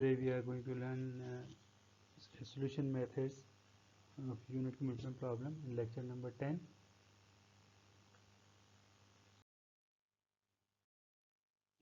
Today we are going to learn solution methods of unit commitment problem in lecture number 10.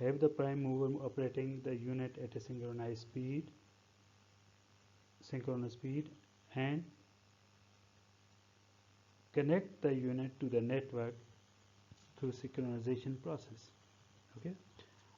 have the prime mover operating the unit at a synchronous speed and connect the unit to the network through synchronization process. Okay.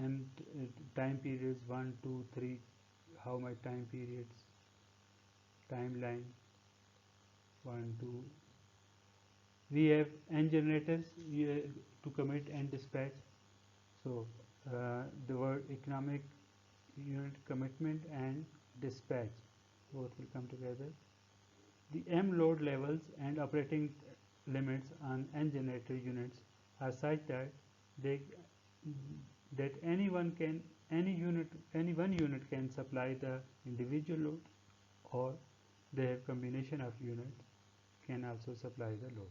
and time periods 1 2 3, how much time periods, timeline 1 2. We have n generators to commit and dispatch. So the word economic unit commitment and dispatch both will come together. The m load levels and operating limits on n generator units are such that any one unit can supply the individual load or the combination of units can also supply the load.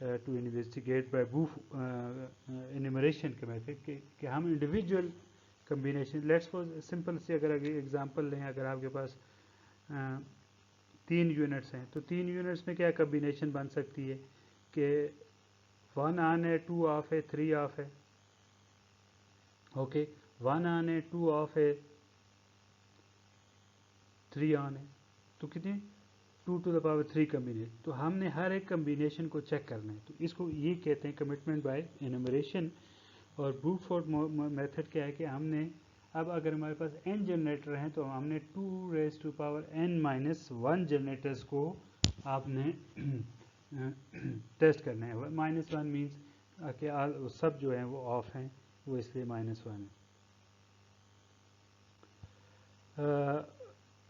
To investigate by بوف enumeration کے method کہ ہم individual combination let's suppose simple سی اگر example لیں اگر آپ کے پاس 3 یونٹس ہیں تو 3 یونٹس میں کیا کمبینیشن بن سکتی ہے کہ 1 آن ہے 2 آف ہے 3 آف ہے اوکے 1 آن ہے 2 آف ہے 3 آن ہے تو کتنے 2 ٹو دا پاور 3 کمبینیشن تو ہم نے ہر ایک کمبینیشن کو چیک کرنا ہے تو اس کو یہ کہتے ہیں کمٹمنٹ بائی انیمریشن اور بروٹ فورس میتھڈ کیا ہے کہ ہم نے اب اگر ہمارے پاس n جنریٹر ہیں تو ہم نے 2 raise to power n minus 1 generators کو آپ نے ٹیسٹ کرنا ہے مائنس 1 مینس کہ سب جو ہیں وہ آف ہیں وہ اس لیے مائنس 1 ہے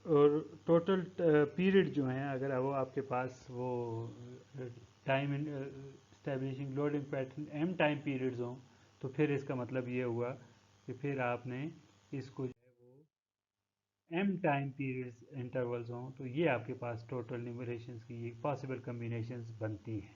اور ٹوٹل پیریڈ جو ہیں اگر وہ آپ کے پاس وہ time establishing loading pattern M time periods ہوں تو پھر اس کا مطلب یہ ہوا کہ پھر آپ نے اس کو جو ہے وہ ایم ٹائم پیریڈز انٹرولز ہوں تو یہ آپ کے پاس ٹوٹل نیومریشنز کی یہ پاسبل کمبینیشنز بنتی ہیں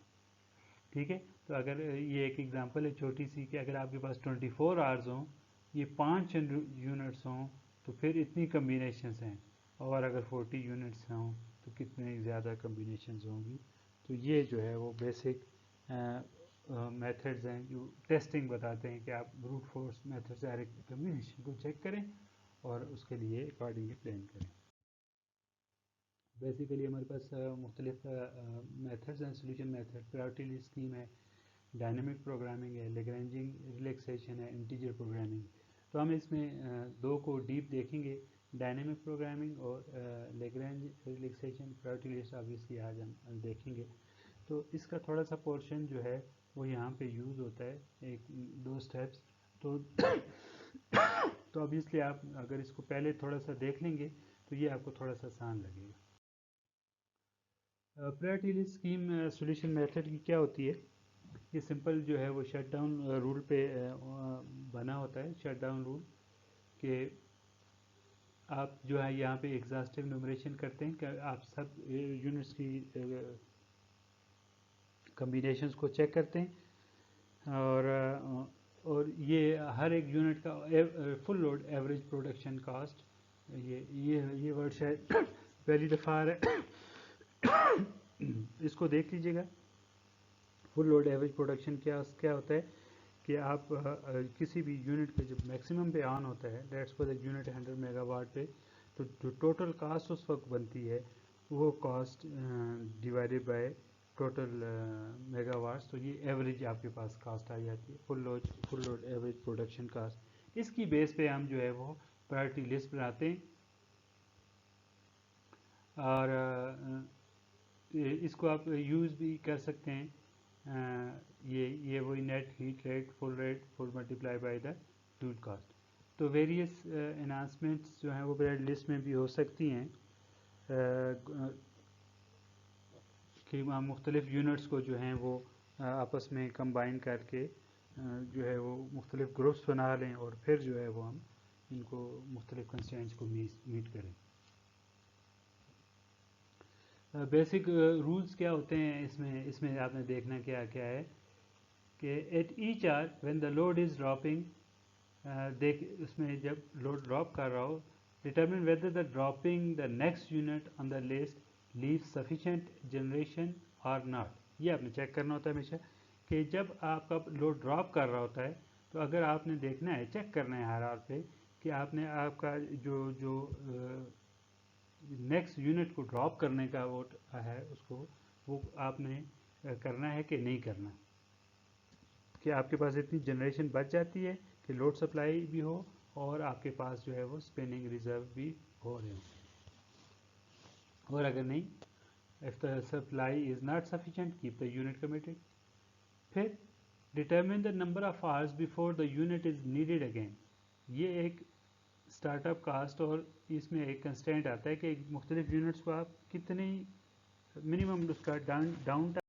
ٹھیک ہے تو اگر یہ ایک ایگزامپل ہے چھوٹی سی کہ اگر آپ کے پاس 24 آورز ہوں یہ 5 یونٹس ہوں تو پھر اتنی کمبینیشنز ہیں اور اگر 40 یونٹس ہوں تو کتنے زیادہ کمبینیشنز ہوں گی تو یہ جو ہے وہ بیسک میتھڈز ہیں جو ٹیسٹنگ بتاتے ہیں کہ آپ بروٹ فورس میتھڈ سے ہر ایک کمبینیشن کو چیک کریں اور اس کے لیے اکارڈنگلی پلان کریں بیسیکلی ہمارے پاس مختلف میتھڈز ہیں solution method priority list scheme ہے ڈائنامک پروگرامنگ ہے لیگرینجنگ ریلیکسیشن ہے انٹیجر پروگرامنگ تو ہم اس میں دو کو ڈیپ دیکھیں گے ڈائنامک پروگرامنگ اور لیگرینج ریلیکسیشن پرائرٹی لسٹ آبویسلی آج ہم دیکھیں گے تو اس کا تھوڑا سا پورشن جو ہے وہ یہاں پہ یوز ہوتا ہے ایک 2 اسٹیپس تو آبویسلی آپ اگر اس کو پہلے تھوڑا سا دیکھ لیں گے تو یہ آپ کو تھوڑا سا آسان لگے گا priority list scheme solution method کی کیا ہوتی ہے یہ سمپل جو ہے وہ شٹ ڈاؤن رول پہ بنا ہوتا ہے شٹ ڈاؤن رول کہ آپ جو ہے یہاں پہ ایگزاسٹیو نومریشن کرتے ہیں کہ آپ سب یونٹس کی کمبینیشنز کو چیک کرتے ہیں اور یہ ہر ایک یونٹ کا فل لوڈ ایوریج پروڈکشن کاسٹ یہ ورڈ شاید پہلی دفعہ آ رہا ہے اس کو دیکھ لیجیے گا فل لوڈ ایوریج پروڈکشن کیا ہوتا ہے کہ آپ کسی بھی یونٹ کا جب میکسیمم پہ آن ہوتا ہے لیٹس سپوز ایک یونٹ 100 میگا واٹ پہ تو جو ٹوٹل کاسٹ اس وقت بنتی ہے وہ cost divided by total mega what's تو یہ ایوریج آپ کے پاس کاسٹ آ جاتی ہے فل لوڈ ایوریج پروڈکشن کاسٹ اس کی بیس پہ ہم جو ہے وہ پرائرٹی لسٹ بناتے ہیں اور اس کو آپ یوز بھی کر سکتے ہیں یہ وہی net heat rate full multiply by the fuel cost تو ویریس انہانسمنٹس جو ہیں وہ پرائرٹی لسٹ میں بھی ہو سکتی ہیں کہ ہم مختلف یونٹس کو جو ہیں وہ آپس میں کمبائن کر کے جو ہے وہ مختلف گروپس بنا لیں اور پھر جو ہے وہ ہم ان کو مختلف کنسٹرینٹس کو میٹ کریں بیسک رولز کیا ہوتے ہیں اس میں آپ نے دیکھنا کیا ہے کہ at each hour when the load is dropping اس میں جب لوڈ ڈراپ کر رہا ہو determine whether the dropping the next unit on the list leave sufficient generation or not یہ آپ نے چیک کرنا ہوتا ہے ہمیشہ کہ جب آپ کا لوڈ ڈراپ کر رہا ہوتا ہے تو اگر آپ نے دیکھنا ہے چیک کرنا ہے ہر آر پہ کہ آپ کا جو نیکسٹ یونٹ کو ڈراپ کرنے کا وہ ہے اس کو وہ آپ نے کرنا ہے کہ نہیں کرنا کہ آپ کے پاس اتنی جنریشن بچ جاتی ہے کہ لوڈ سپلائی بھی ہو اور آپ کے پاس جو ہے وہ اسپیننگ ریزرو بھی ہو رہے ہوں اور اگر نہیں if the supply is not sufficient keep the unit committed پھر determine the number of hours before the unit is needed again یہ ایک اسٹارٹ اپ کاسٹ اور اس میں ایک کنسٹینٹ آتا ہے کہ مختلف یونٹس کو آپ کتنی منیمم اس کا ڈاؤن ٹائم